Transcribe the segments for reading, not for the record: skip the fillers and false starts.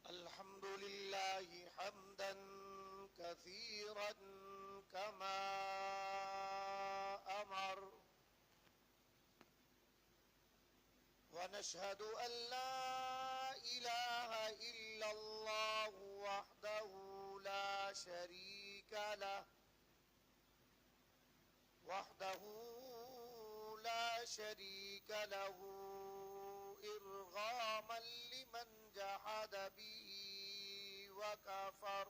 الحمد لله حمدا كثيرا كما أمر ونشهد أن لا إله إلا الله وحده لا شريك له إرغاما لمن جحد به وكفر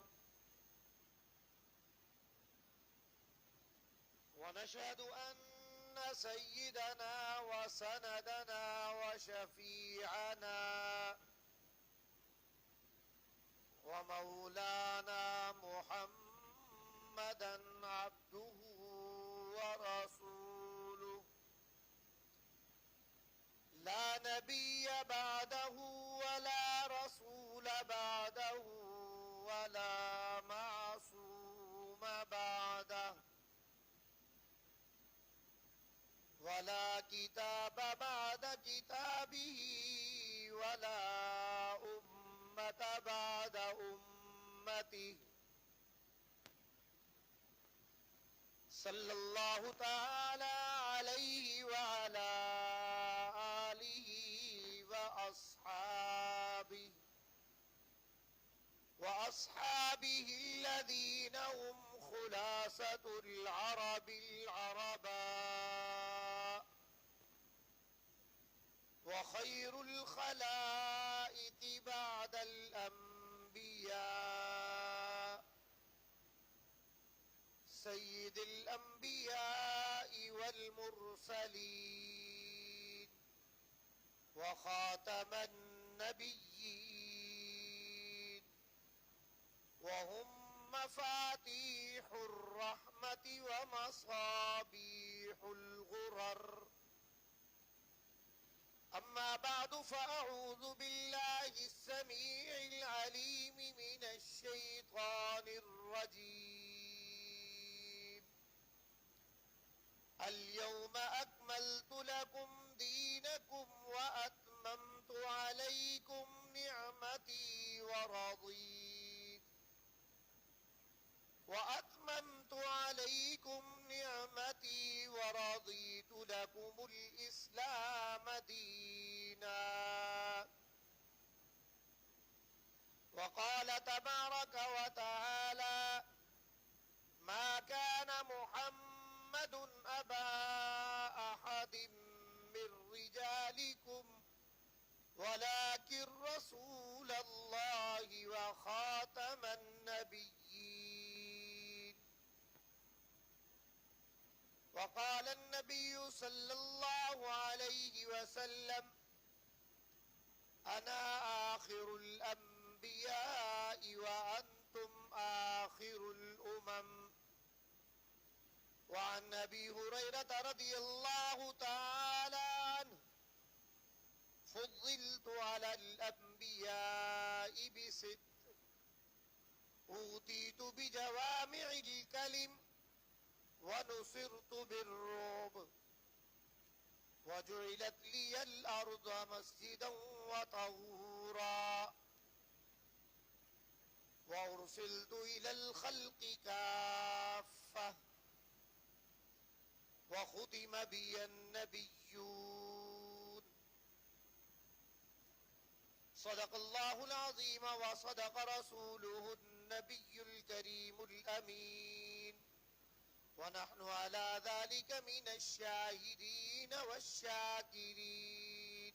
ونشهد أن سيدنا وسندنا وشفيعنا ومولانا محمدا عبده ورسوله لا نبي بعده ولا رسول بعده ولا معصوم بعده ولا كتاب بعد كتابه ولا أمة بعد أمته صلى الله تعالى عليه وعلى آله وأصحابه الذين هم خلاصة العرب العرباء وخير الخلائق بعد الأنبياء سيد الأنبياء والمرسلين وخاتم النبيين وهم مفاتيح الرحمة ومصابيح الغرر أما بعد فأعوذ بالله السميع العليم من الشيطان الرجيم اليوم أكملت لكم دينكم وأتممت عليكم نعمتي ورضيت لكم الإسلام دينا وقال تبارك وتعالى ما كان محمد أبا أحد من رجالكم ولكن رسول الله وخاتم النبيين وقال النبي صلى الله عليه وسلم أنا آخر الأنبياء وأنتم آخر الأمم وعن أبي هريرة رضي الله تعالى عنه فضلت على الأنبياء بست أوتيت بجوامع الكلم ونصرت بالرعب وجعلت لي الأرض مسجدا وطهورا وأرسلت إلى الخلق كافة وختم بي النبيون صدق الله العظيم وصدق رسوله النبي الكريم الأمين ونحن على ذلك من الشاهدين والشاكرين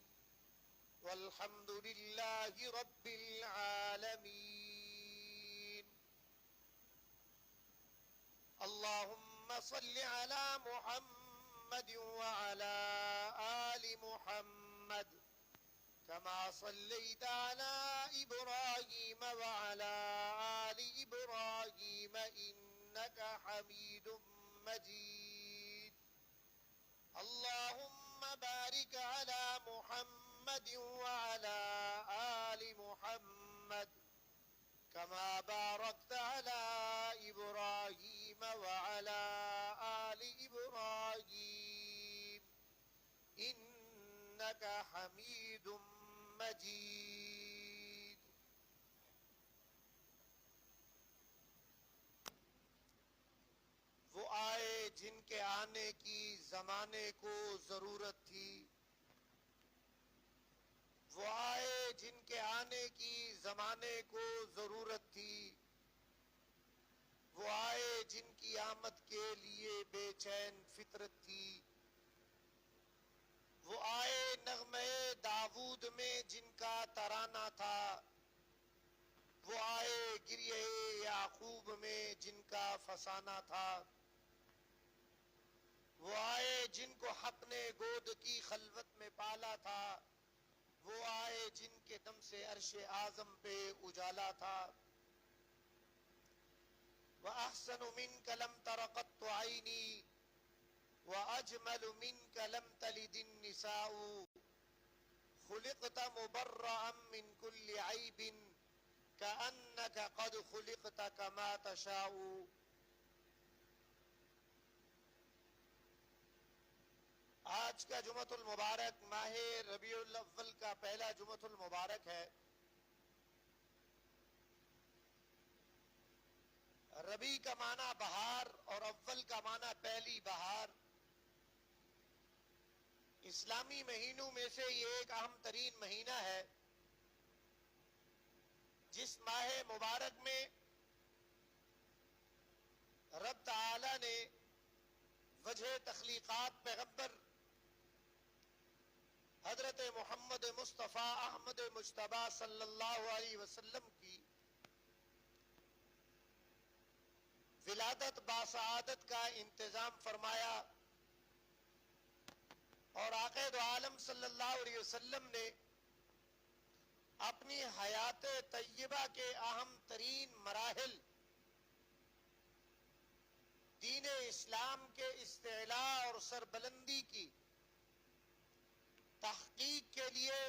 والحمد لله رب العالمين اللهم صل على محمد وعلى آل محمد كما صليت على إبراهيم وعلى آل إبراهيم إنك حميد مجيد اللهم بارك على محمد وعلى آل محمد كما باركت على إبراهيم وعلى آل إبراهيم إنك حمید مجید. وہ آئے جن کے آنے کی زمانے کو ضرورت تھی. وہ آئے جن کے آنے کی زمانے کو ضرورت تھی. وہ آئے جن کی آمد کے لیے بے چین فطرت تھی. وہ آئے نغمے داود میں جن کا ترانہ تھا. وہ آئے گریہ یعقوب میں جن کا فسانہ تھا. وہ آئے جن کو حق نے گود کی خلوت میں پالا تھا. وہ آئے جن کے دم سے عرش اعظم پہ اجالا تھا. وَأَحْسَنُ مِنْكَ لَمْ تَرَ قَطُّ عَيْنِي وَأَجْمَلُ مِنْكَ لَمْ تَلِدِ النِّسَاءُ خُلِقْتَ مُبَرَّأً مِنْ كُلِّ عَيْبٍ كَأَنَّكَ قَدْ خُلِقْتَ كَمَا تَشَاءُ. آج کا جمعۃ المبارک ماہ ربیع الاول کا پہلا جمعۃ المبارک ہے. ربیع کا معنی بہار اور اول کا معنی پہلی بہار. اسلامی مہینوں میں سے یہ ایک اہم ترین مہینہ ہے جس ماہ مبارک میں رب تعالی نے وجہ تخلیقات پیغمبر حضرت محمد مصطفیٰ احمد مجتبی صلی اللہ علیہ وسلم کی ولادت باسعادت کا انتظام فرمایا اور آقا دو عالم صلی اللہ علیہ وسلم نے اپنی حیات طیبہ کے اہم ترین مراحل دین اسلام کے استعلاء اور سربلندی کی تحقیق کے لیے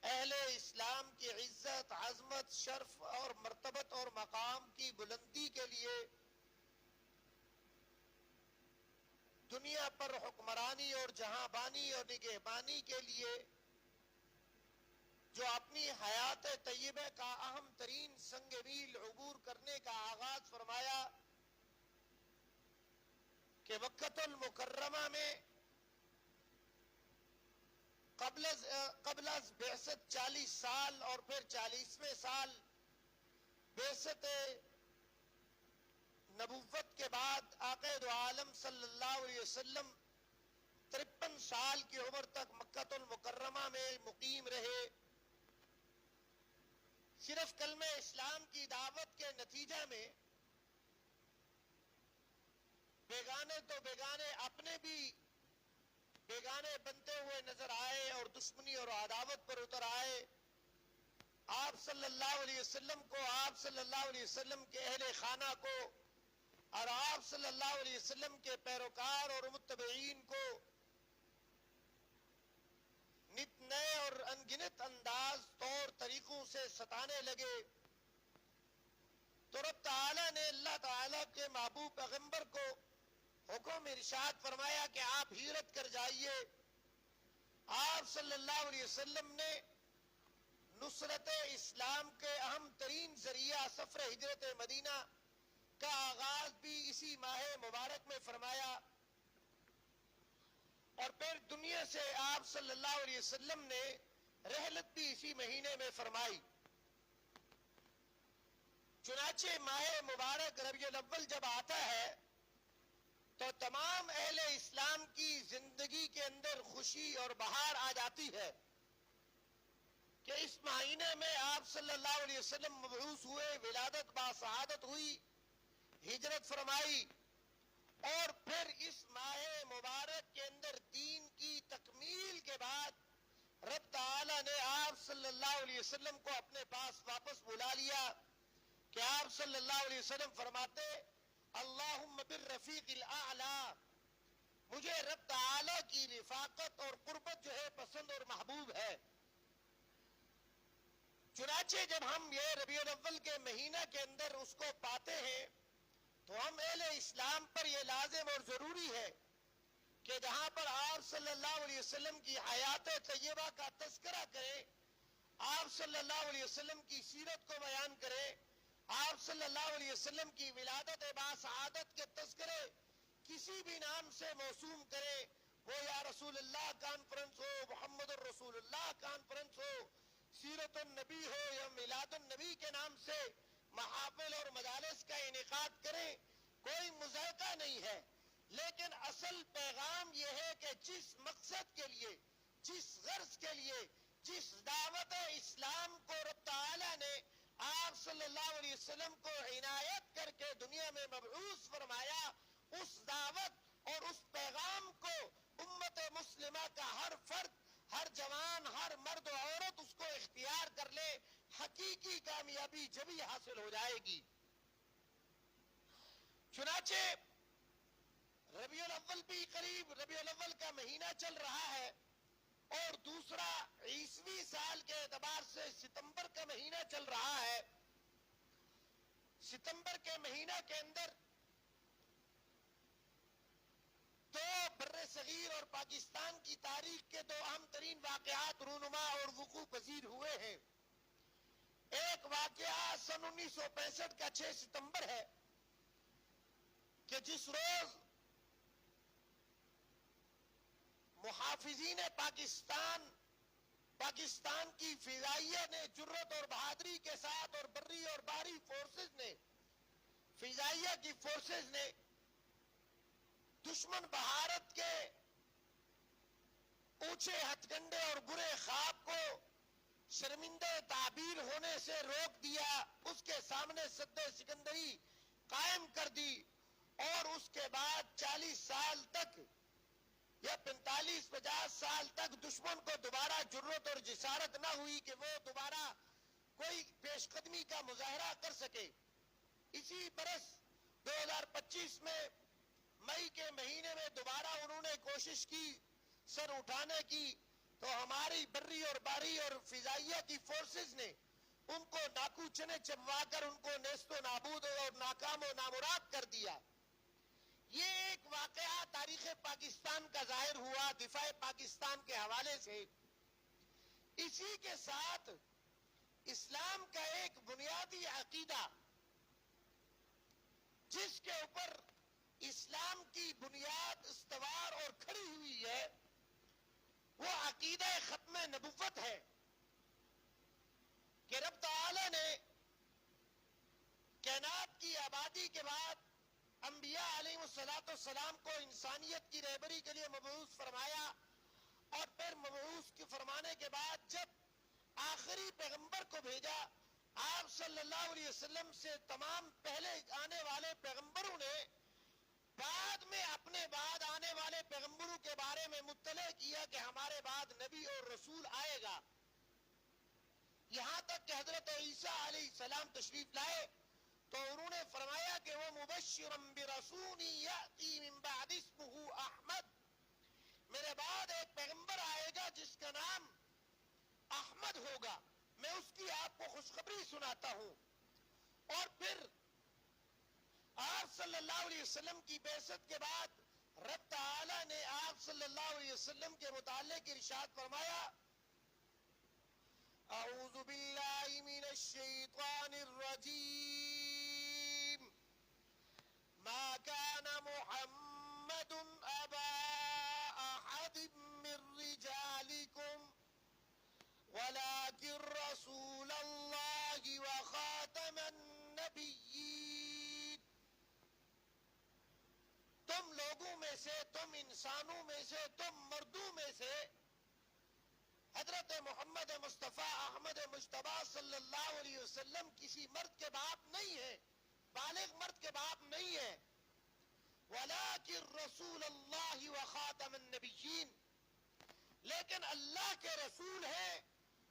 اہل اسلام کی عزت، عظمت، شرف اور مرتبت اور مقام کی بلندی کے لیے دنیا پر حکمرانی اور جہاں بانی اور نگہبانی کے لیے جو اپنی حیات طیبہ کا اہم ترین سنگ میل عبور کرنے کا آغاز فرمایا کہ مکۃ المکرمہ میں قبل از بعثت 40 سال اور پھر 40ویں سال بعثت نبوت کے بعد آقا دو عالم صلی اللہ علیہ وسلم 53 سال کی عمر تک مکۃ المکرمہ میں مقیم رہے. صرف کلمہ اسلام کی دعوت کے نتیجہ میں بیگانے تو بیگانے اپنے بھی بیگانے بنتے ہوئے نظر آئے اور دشمنی اور عداوت پر اتر آئے. آپ صلی اللہ علیہ وسلم کو، آپ صلی اللہ علیہ وسلم کے اہل خانہ کو اور آپ صلی اللہ علیہ وسلم کے پیروکار اور متبعین کو نت نئے اور انگنت انداز طور طریقوں سے ستانے لگے. تو رب تعالی نے اللہ تعالی کے محبوب پیغمبر کو حکم ارشاد فرمایا کہ آپ ہجرت کر جائیے. آپ صلی اللہ علیہ وسلم نے نصرت اسلام کے اہم ترین ذریعہ سفر ہجرت مدینہ کا آغاز بھی اسی ماہ مبارک میں فرمایا اور پھر دنیا سے آپ صلی اللہ علیہ وسلم نے رحلت بھی اسی مہینے میں فرمائی. چنانچہ ماہ مبارک ربیع الاول جب آتا ہے تو تمام اہل اسلام کی زندگی کے اندر خوشی اور بہار آ جاتی ہے کہ اس مہینے میں آپ صلی اللہ علیہ وسلم مبعوث ہوئے، ولادت باسعادت ہوئی، ہجرت فرمائی اور پھر اس ماہ مبارک کے اندر دین کی تکمیل کے بعد رب تعالی نے آپ صلی اللہ علیہ وسلم کو اپنے پاس واپس بلا لیا کہ آپ صلی اللہ علیہ وسلم فرماتے اللہم بالرفیق الاعلی، مجھے رب تعالی کی رفاقت اور قربت جو ہے پسند اور محبوب ہے. چنانچہ جب ہم یہ ربیع الاول کے مہینہ کے اندر اس کو پاتے ہیں تو ہم اہل اسلام پر یہ لازم اور ضروری ہے کہ جہاں پر آپ صلی اللہ علیہ وسلم کی حیات طیبہ کا تذکرہ کرے، آپ صلی اللہ علیہ وسلم کی سیرت کو بیان کرے، آپ صلی اللہ علیہ وسلم کی ولادت باسعادت کے تذکرے کسی بھی نام سے موسوم کرے، وہ یا رسول اللہ کانفرنس ہو، محمد الرسول اللہ کانفرنس ہو، سیرت النبی ہو یا میلاد النبی کے نام سے محافل اور مجالس کا انعقاد کریں، کوئی مذائقہ نہیں ہے، لیکن اصل پیغام یہ ہے کہ جس مقصد کے لیے، جس غرض کے لیے، جس دعوت اسلام کو رب تعالیٰ نے آپ صلی اللہ علیہ وسلم کو عنایت کر کے دنیا میں مبعوث فرمایا، اس دعوت اور اس پیغام کو امت مسلمہ کا ہر فرد، ہر جوان، ہر مرد و عورت اس کو اختیار کر لے، حقیقی کامیابی جبھی حاصل ہو جائے گی۔ چنانچہ ربیع الاول بھی قریب، ربیع الاول کا مہینہ چل رہا ہے، اور دوسرا عیسوی سال کے اعتبار سے ستمبر کا مہینہ چل رہا ہے۔ ستمبر کے مہینہ کے اندر دو بر صغیر اور پاکستان کی تاریخ کے دو اہم ترین واقعات رونما اور وقوع پذیر ہوئے ہیں۔ ایک واقعہ سن 1965 کا 6 ستمبر ہے کہ جس روز محافظین پاکستان کی فضائیہ نے جرت اور بہادری کے ساتھ، اور بری اور بحری فورسز نے، فضائیہ کی فورسز نے دشمن بھارت کے اونچے ہتھ کنڈے اور برے خواب کو شرمندہ تعبیر ہونے سے روک دیا، اس کے سامنے سد سکندری قائم کر دی، اور اس کے بعد 40 سال تک یا 45-50 سال تک دشمن کو دوبارہ جرت اور جسارت نہ ہوئی کہ وہ دوبارہ کوئی پیش قدمی کا مظاہرہ کر سکے۔ اسی برس 2025 میں مئی کے مہینے میں دوبارہ انہوں نے کوشش کی سر اٹھانے کی، تو ہماری بری اور بحری اور فضائیہ کی فورسز نے ان کو ناکو چنے چبوا کر ان کو نیست و نابود اور ناکام و نامراد کر دیا۔ یہ ایک واقعہ تاریخ پاکستان کا ظاہر ہوا دفاع پاکستان کے حوالے سے۔ اسی کے ساتھ اسلام کا ایک بنیادی عقیدہ جس کے اوپر اسلام کی بنیاد استوار اور کھڑی ہوئی ہے، وہ عقیدہ ختم نبوت ہے کہ رب تعالی نے کائنات کی آبادی کے بعد انبیاء علیہ السلام کو انسانیت کی رہبری کے لیے مبعوث فرمایا، اور پھر مبعوث کے فرمانے کے بعد جب آخری پیغمبر کو بھیجا، آپ صلی اللہ علیہ وسلم سے تمام پہلے آنے والے پیغمبروں نے بعد میں اپنے بعد آنے والے پیغمبروں کے بارے میں مطلع کیا کہ ہمارے بعد نبی اور رسول آئے گا، یہاں تک کہ حضرت عیسیٰ علیہ السلام تشریف لائے تو انہوں نے فرمایا کہ وہ مبشرا برسول یأتی من بعد اسمہ احمد، میرے بعد ایک پیغمبر آئے گا جس کا نام احمد ہوگا، میں اس کی آپ کو خوشخبری سناتا ہوں۔ اور پھر آپ صلی اللہ علیہ وسلم کی بعثت کے بعد رب تعالی نے آپ صلی اللہ علیہ وسلم کے متعلق ارشاد فرمایا، اعوذ باللہ من الشیطان الرجیم، ما كان محمد ابا احد من رجالکم ولكن رسول اللہ وخاتم النبیین، تم لوگوں میں سے، تم انسانوں میں سے، تم مردوں میں سے حضرت محمد مصطفیٰ احمد مجتبیٰ صلی اللہ علیہ وسلم کسی مرد کے باپ نہیں ہے، بالغ مرد کے باپ نہیں ہے، ولیکن رسول اللہ وخاتم النبیین، لیکن اللہ کے رسول ہیں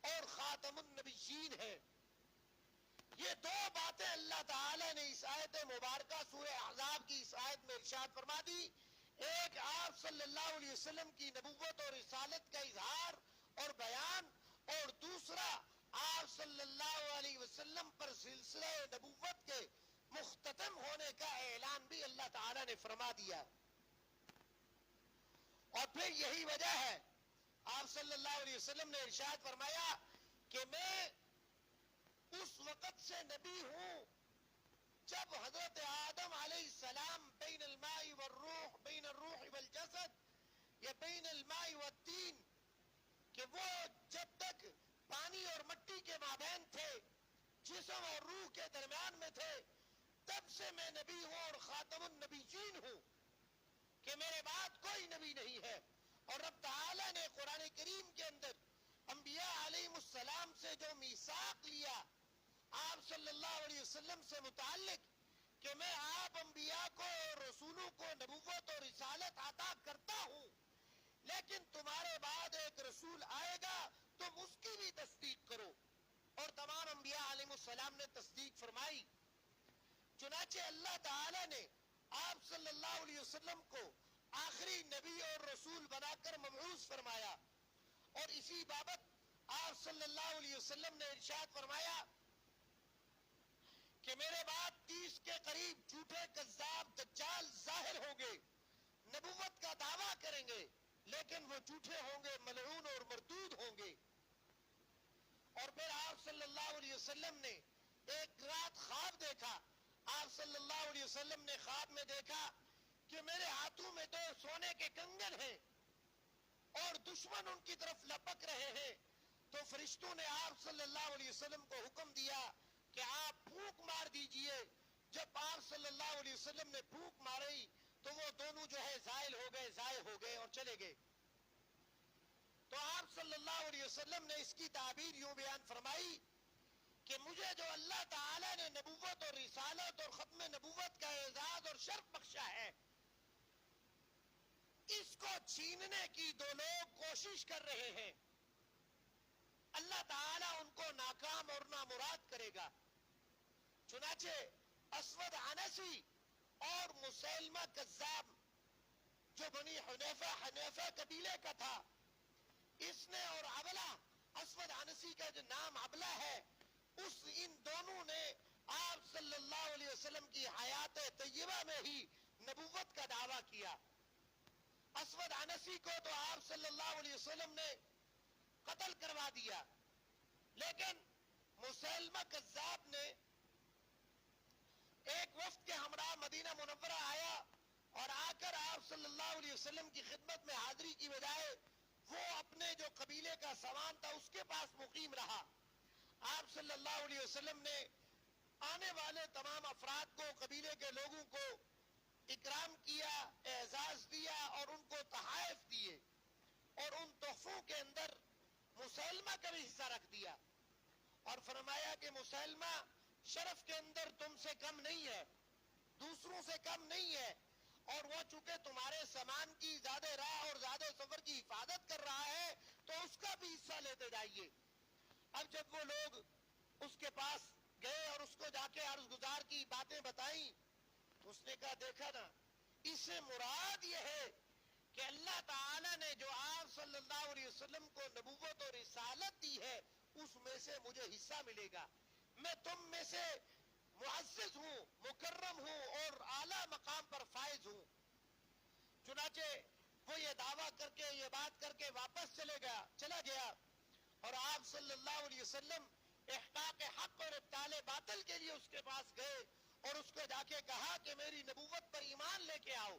اور خاتم النبیین ہیں۔ یہ دو باتیں اللہ تعالی نے اس آیت مبارکہ سورہ احزاب کی اس آیت میں ارشاد فرما دی، ایک آپ صلی اللہ علیہ وسلم کی نبوت اور رسالت کا اظہار اور بیان، اور دوسرا آپ صلی اللہ علیہ وسلم پر سلسلہ نبوت کے مختتم ہونے کا اعلان بھی اللہ تعالی نے فرما دیا۔ اور پھر یہی وجہ ہے آپ صلی اللہ علیہ وسلم نے ارشاد فرمایا کہ میں اس وقت سے نبی ہوں جب حضرت آدم علیہ السلام بین الماء والروح، بین الروح والجسد یا بین الماء والطین، کہ وہ جب تک پانی اور مٹی کے مابین تھے، جسم اور روح کے درمیان میں تھے، تب سے میں نبی ہوں اور خاتم النبیین ہوں، کہ میرے بعد کوئی نبی نہیں ہے۔ اور رب تعالی نے قرآن کریم کے اندر انبیاء علیہ السلام سے جو میثاق لیا آپ صلی اللہ علیہ وسلم سے متعلق، کہ میں آپ انبیاء کو اور رسولوں کو نبوت اور رسالت عطا کرتا ہوں، لیکن تمہارے بعد ایک رسول آئے گا، تم اس کی بھی تصدیق کرو۔ اور تمام انبیاء علیہ السلام نے تصدیق فرمائی۔ چنانچہ اللہ تعالی نے آپ صلی اللہ علیہ وسلم کو آخری نبی اور رسول بنا کر مبعوث فرمایا، اور اسی بابت آپ صلی اللہ علیہ وسلم نے ارشاد فرمایا کہ میرے بعد 30 کے قریب جھوٹے کذاب دجال ظاہر ہوں گے، نبوت کا دعویٰ کریں گے، لیکن وہ جھوٹے ہوں گے، ملعون اور مردود ہوں گے۔ اور پھر آپ صلی اللہ علیہ وسلم نے ایک رات خواب دیکھا۔ آپ صلی اللہ علیہ وسلم نے خواب میں دیکھا کہ میرے ہاتھوں میں 2 سونے کے کنگن ہیں اور دشمن ان کی طرف لپک رہے ہیں۔ تو فرشتوں نے آپ صلی اللہ علیہ وسلم کو حکم دیا کہ آپ پھونک مار دیجئے۔ جب آپ صلی اللہ علیہ وسلم نے پھونک ماری تو وہ دونوں جو ہے زائل ہو گئے، ضائع ہو گئے اور چلے گئے۔ تو آپ صلی اللہ علیہ وسلم نے اس کی تعبیر یوں بیان فرمائی کہ مجھے جو اللہ تعالی نے نبوت اور رسالت اور ختم نبوت کا اعزاز اور شرف بخشا ہے، اس کو چھیننے کی 2 لوگ کوشش کر رہے ہیں، اللہ تعالی ان کو ناکام اور نامراد کرے گا۔ چنانچہ اسود عنسی اور مسیلمہ کذاب، جو بنی حنیفہ قبیلے کا تھا، اس نے اور عبلہ، اسود عنسی کا جو نام عبلہ ہے، ان دونوں نے آپ صلی اللہ علیہ وسلم کی حیات طیبہ میں ہی نبوت کا دعویٰ کیا۔ اسود عنسی کو تو آپ صلی اللہ علیہ وسلم نے قتل کروا دیا، لیکن مسیلمہ کذاب نے ایک وفد کے ہمراہ مدینہ منورہ آیا اور آ کر آپ صلی اللہ علیہ وسلم کی خدمت میں حاضری کی بجائے وہ اپنے جو قبیلے کا سامان تھا اس کے پاس مقیم رہا۔ آپ صلی اللہ علیہ وسلم نے آنے والے تمام افراد کو، قبیلے کے لوگوں کو اکرام کیا، اعزاز دیا اور ان کو تحائف دیے، اور ان تحفوں کے اندر مسیلمہ کا بھی حصہ رکھ دیا، اور فرمایا کہ مسیلمہ شرف کے اندر تم سے کم نہیں ہے، دوسروں سے کم نہیں ہے، اور وہ چونکہ تمہارے سامان کی زیادہ راہ اور زیادہ سفر کی حفاظت کر رہا ہے تو اس کا بھی حصہ لیتے جائیے۔ اب جب وہ لوگ اس کے پاس گئے اور اس کو جا کے عرض گزار کی باتیں بتائیں تو اس نے کہا دیکھا نا، اس سے مراد یہ ہے کہ اللہ تعالی نے جو آپ صلی اللہ علیہ وسلم کو نبوت اور رسالت دی ہے اس میں سے مجھے حصہ ملے گا، میں تم میں سے معزز ہوں، مکرم ہوں اور اعلیٰ مقام پر فائز ہوں۔ چنانچہ وہ یہ دعویٰ کر کے، یہ بات کر کے واپس چلا گیا، اور آپ صلی اللہ علیہ وسلم احقاق حق اور ابطال باطل کے لیے اس کے پاس گئے اور اس کو جا کے کہا کہ میری نبوت پر ایمان لے کے آؤ،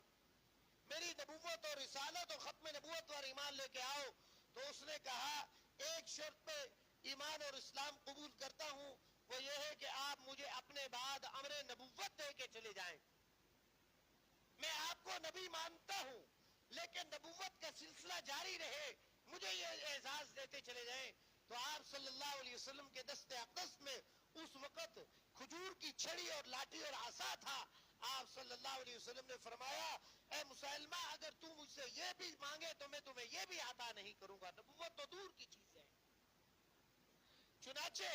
میری نبوت اور رسالت اور ختم نبوت پر ایمان لے کے آؤ۔ تو اس نے کہا ایک شرط پہ ایمان اور اسلام قبول کرتا ہوں، وہ یہ ہے کہ آپ مجھے اپنے بعد امر نبوت دے کے چلے جائیں، میں آپ کو نبی مانتا ہوں لیکن نبوت کا سلسلہ جاری رہے، مجھے یہ اعزاز دیتے چلے جائیں۔ تو آپ صلی اللہ علیہ وسلم کے دست اقدس میں اس وقت کھجور کی چھڑی اور لاٹھی اور عصا تھا۔ آپ صلی اللہ علیہ وسلم نے فرمایا اے مسلمہ، اگر تو مجھ سے یہ بھی مانگے تو میں تمہیں یہ بھی عطا نہیں کروں گا، نبوت تو دور کی چیز ہے۔ چنانچہ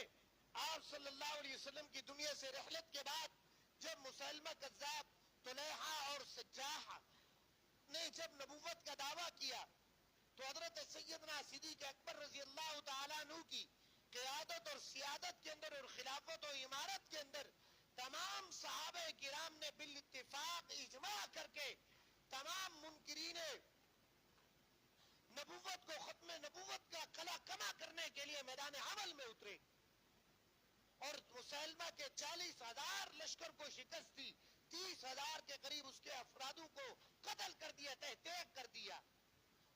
آپ صلی اللہ علیہ وسلم کی دنیا سے رحلت کے بعد جب مسلمہ کذاب، طلیحہ اور سجاح نے جب نبوت کا دعویٰ کیا تو حضرت سیدنا صدیق اکبر رضی اللہ تعالیٰ عنہ کی قیادت اور سیادت کے اندر اور خلافت و امارت کے اندر تمام صحابہ کرام نے بالاتفاق اجماع کر کے تمام منکرین نبوت کو ختم نبوت کا قلع کما کرنے کے لیے میدان عمل میں اترے اور مسلمہ کے 40,000 لشکر کو شکست دی، 30,000 کے قریب اس کے افرادوں کو قتل کر دیا، تہتیغ کر دیا.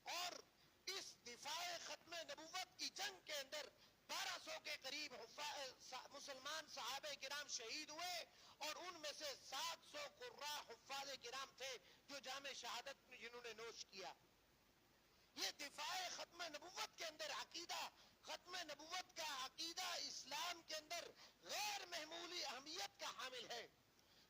اور اس دفاع ختم نبوت کی جنگ کے اندر 1200 کے قریب مسلمان صحابہ کرام شہید ہوئے اور ان میں سے 700 قراء حفاظ کرام تھے جو جام شہادت میں جنہوں نے نوش کیا. یہ دفاع ختم نبوت کے اندر عقیدہ، ختم نبوت کا عقیدہ اسلام کے اندر غیر محمولی اہمیت کا حامل ہے.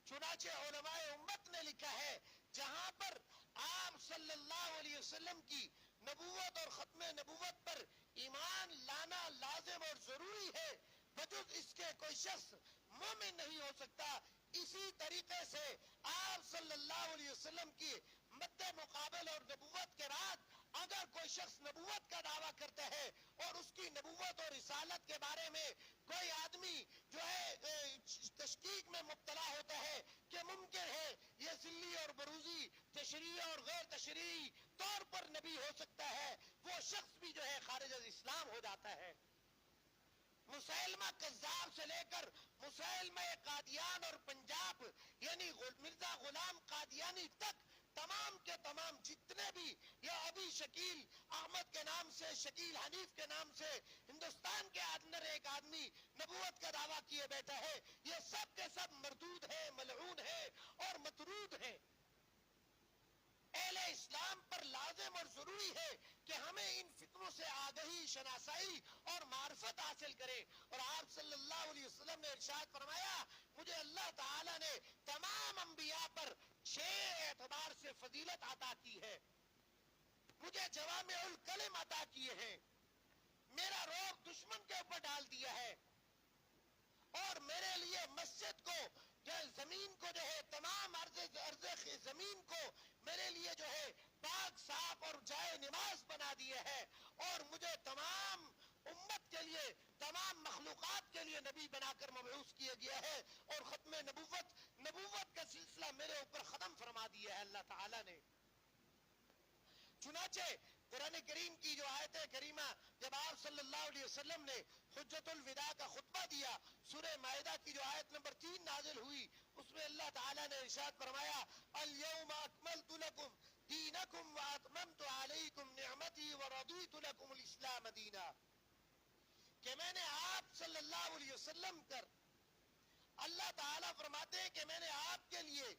چنانچہ علماء امت نے لکھا ہے جہاں پر آپ صلی اللہ علیہ وسلم کی نبوت اور ختم نبوت پر ایمان لانا لازم اور ضروری ہے، بجز اس کے کوئی شخص مومن نہیں ہو سکتا. اسی طریقے سے آپ صلی اللہ علیہ وسلم کی مد مقابل اور نبوت کے بعد اگر کوئی شخص نبوت کا دعویٰ کرتا ہے اور اس کی نبوت اور رسالت کے بارے میں کوئی آدمی جو ہے تشکیک میں مبتلا ہوتا ہے کہ ممکن ہے یہ ذلی اور بروزی، تشریعی اور غیر تشریعی طور پر نبی ہو سکتا ہے، وہ شخص بھی جو ہے خارج از اسلام ہو جاتا ہے. مسلمہ کذاب سے لے کر مسلمہ قادیان اور پنجاب یعنی مرزا غلام قادیانی تک تمام کے تمام جتنے بھی یا ابھی شکیل احمد کے نام سے، شکیل حنیف کے نام سے ہندوستان کے اندر ایک آدمی نبوت کا دعویٰ کیے بیٹھا ہے، یہ سب کے سب مردود ہے، ملعون ہے اور مطرود ہے. اہل اسلام پر لازم اور ضروری ہے کہ ہمیں ان فتنوں سے آگہی، شناسائی اور معرفت حاصل کرے. اور آپ صلی اللہ علیہ وسلم نے ارشاد فرمایا مجھے اللہ تعالی نے تمام انبیاء پر 6 اعتبار سے فضیلت عطا کی ہے، مجھے جوامع الکلم عطا کیے ہیں، میرا رعب دشمن کے اوپر ڈال دیا ہے اور میرے لیے مسجد کو جو زمین کو جو ہے تمام عرض زمین کو میرے لیے جو ہے پاک صاف اور جائے نماز بنا دیا ہے اور مجھے تمام امت کے لیے، تمام مخلوقات کے لیے نبی بنا کر مبعوث کیا گیا ہے اور ختم نبوت کا سلسلہ میرے اوپر ختم فرما دیا ہے اللہ تعالی نے. چنانچہ قرآن کریم کی جو آیت کریمہ جب آپ صلی اللہ علیہ وسلم نے حجت الوداع کا خطبہ دیا، سورہ مائدہ کی جو آیت نمبر 3 نازل ہوئی اس میں اللہ تعالیٰ نے ارشاد فرمایا اليوم اکملت لکم دینکم واتممت علیکم نعمتی ورضیت لکم الاسلام دینا، کہ میں نے آپ صلی اللہ علیہ وسلم کر اللہ تعالیٰ فرماتے ہیں کہ میں نے آپ کے لیے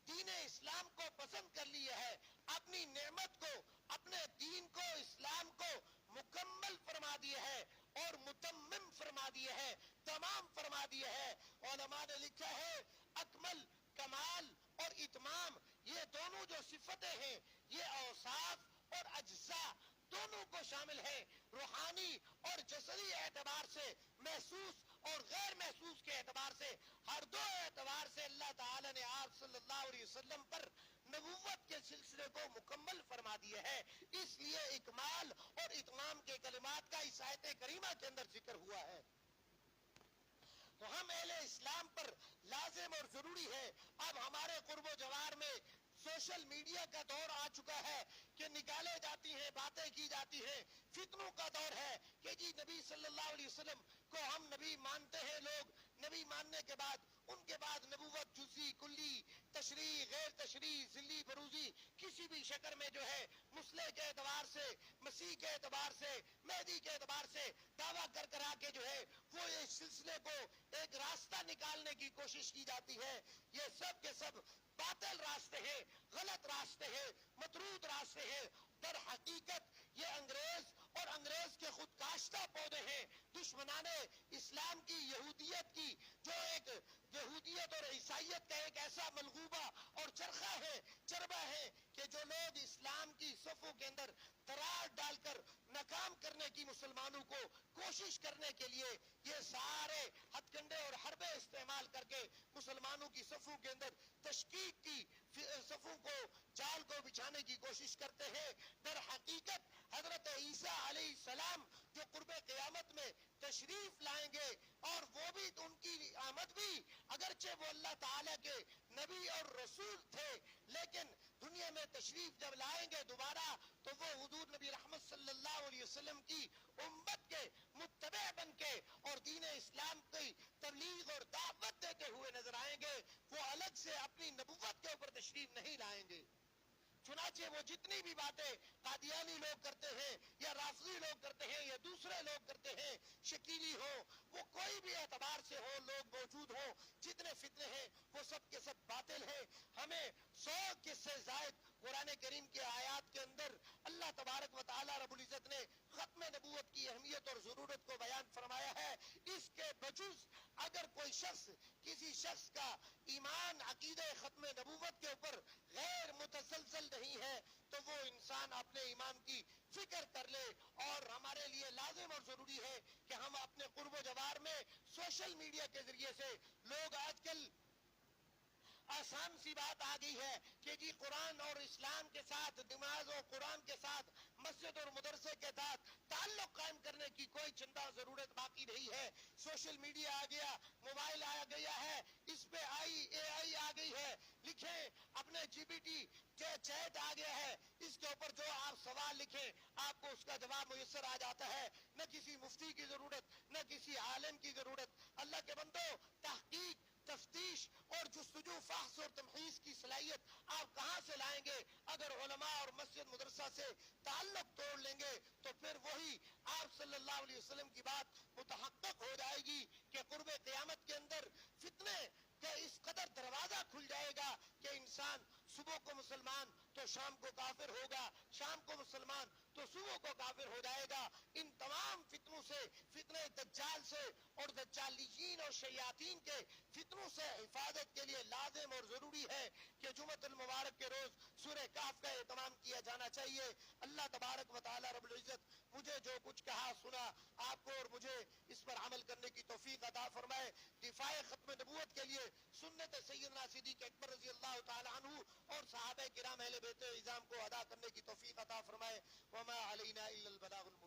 دین اسلام کو پسند کر لیا ہے، اپنی نعمت کو، اپنے دین کو، اسلام کو مکمل فرما دیا ہے اور متمم فرما دیا ہے، تمام فرما دیا ہے. علماء نے لکھا ہے اکمل، کمال اور اتمام یہ دونوں جو صفتیں ہیں یہ اوصاف اور اجزاء دونوں کو شامل ہے. روحانی اور جسدی اعتبار سے، محسوس اور غیر محسوس کے اعتبار سے، ہر دو اعتبار سے اللہ تعالی نے آپ صلی اللہ علیہ وسلم پر نبوت کے سلسلے کو مکمل فرما دیا ہے. اس لیے اکمال اور اتمام کے کلمات کا اس آیت کریمہ کے اندر ذکر ہوا ہے. تو ہم اہل اسلام پر لازم اور ضروری ہے. اب ہمارے قرب و جوار میں سوشل میڈیا کا دور آ چکا ہے کہ نکالے جاتی ہیں، باتیں کی جاتی ہیں، فتنوں کا دور ہے کہ جی نبی صلی اللہ علیہ وسلم کو ہم نبی مانتے ہیں. لوگ نبی ماننے کے بعد ان کے بعد نبوت جزئی، کلی، تشریح، غیر تشریح، ذلی، بروزی کسی بھی شکل میں جو ہے مسلح کے اعتبار سے، مسیح کے اعتبار سے، مہدی کے اعتبار سے دعویٰ کر کر آ کے جو ہے وہ اس سلسلے کو ایک راستہ نکالنے کی کوشش کی جاتی ہے. یہ سب کے سب باطل راستے ہیں، غلط راستے ہیں، مطرود راستے ہیں. در حقیقت یہ انگریز اور انگریز کے خود کاشتہ پودے ہیں، دشمنان اسلام کی، یہودیت کی، جو ایک یہودیت اور عیسائیت کا ایک ایسا ملغوبہ اور چرخہ ہے، چربہ ہے کہ جو لوگ اسلام کی صفوں کے اندر دراڑ ڈال کر ناکام کرنے کی مسلمانوں کو کوشش کرنے کے لیے یہ سارے ہتھ کنڈے اور حربے استعمال کر کے مسلمانوں کی صفوں کے اندر تشکیک کی، صفوں کو، جال کو بچھانے کی کوشش کرتے ہیں. در حقیقت حضرت عیسیٰ علیہ السلام جو قرب قیامت میں تشریف لائیں گے اور وہ بھی ان کی آمد بھی اگرچہ وہ اللہ تعالیٰ کے نبی اور رسول تھے لیکن دنیا میں تشریف جب لائیں گے دوبارہ تو وہ حضور نبی رحمت صلی اللہ علیہ وسلم کی امت کے متبع بن کے اور دین اسلام کی تبلیغ اور دعوت دیتے ہوئے نظر آئیں گے. وہ الگ سے اپنی نبوت کے اوپر تشریف نہیں لائیں گے. چنانچہ وہ جتنی بھی باتیں قادیانی لوگ کرتے ہیں یا رافضی لوگ کرتے ہیں یا دوسرے لوگ کرتے ہیں، شکیلی ہو، وہ کوئی بھی اعتبار سے ہو، لوگ موجود ہوں، جتنے فتنے ہیں وہ سب کے سب باطل ہیں. ہمیں 100 سے زائد قرآن کریم کے آیات کے اندر اللہ تبارک و تعالی رب العزت نے ختم نبوت کی اہمیت اور ضرورت کو بیان فرمایا ہے. اس کے بجز اگر کوئی شخص کسی شخص کا ایمان عقیدہ ختم نبوت کے اوپر غیر متسلسل نہیں ہے تو وہ انسان اپنے ایمان کی فکر کر لے. اور ہمارے لیے لازم اور ضروری ہے کہ ہم اپنے قرب و جوار میں سوشل میڈیا کے ذریعے سے لوگ آج کل آسان سی بات آ گئی ہے کہ جی قرآن اور اسلام کے ساتھ، نماز اور قرآن کے ساتھ، مسجد اور مدرسے کے ساتھ تعلق قائم کرنے کی کوئی چندہ ضرورت باقی نہیں ہے. سوشل میڈیا آ گیا، موبائل آ گیا ہے، اس پہ اے آئی آ گئی ہے. لکھیں اپنے جی بی ٹی چیٹ آ گیا ہے، اس کے اوپر جو آپ سوال لکھیں آپ کو اس کا جواب میسر آ جاتا ہے. نہ کسی مفتی کی ضرورت، نہ کسی عالم کی ضرورت. اللہ کے بندو، تحقیق، تفتیش اور جستجو، فحص اور تمحیص کی صلاحیت آپ کہاں سے لائیں گے؟ اگر علماء اور مسجد مدرسہ سے تعلق توڑ لیں گے تو پھر وہی آپ صلی اللہ علیہ وسلم کی بات متحقق ہو جائے گی کہ قرب قیامت کے اندر فتنے کا اس قدر دروازہ کھل جائے گا کہ انسان صبح کو مسلمان تو شام کو کافر ہوگا، شام کو مسلمان تو صبح کو کافر ہو جائے گا. ان تمام فتنوں سے، فتنہ دجال سے اور دجالیین اور شیاطین کے فتنوں سے حفاظت کے لیے لازم اور ضروری ہے کہ جمعۃ المبارک کے روز سورہ کہف کا اہتمام کیا جانا چاہیے. اللہ تبارک و تعالی رب العزت مجھے جو کچھ کہا سنا آپ کو اور مجھے اس پر عمل کرنے کی توفیق عطا فرمائے. دفاع ختم نبوت کے لیے سنت سیدنا صدیق اکبر رضی اللہ تعالی عنہ اور صحابہ کرام اہل بیت اعظام کو ادا کرنے کی توفیق عطا فرمائے. وما علینا الا البلاغ المبین.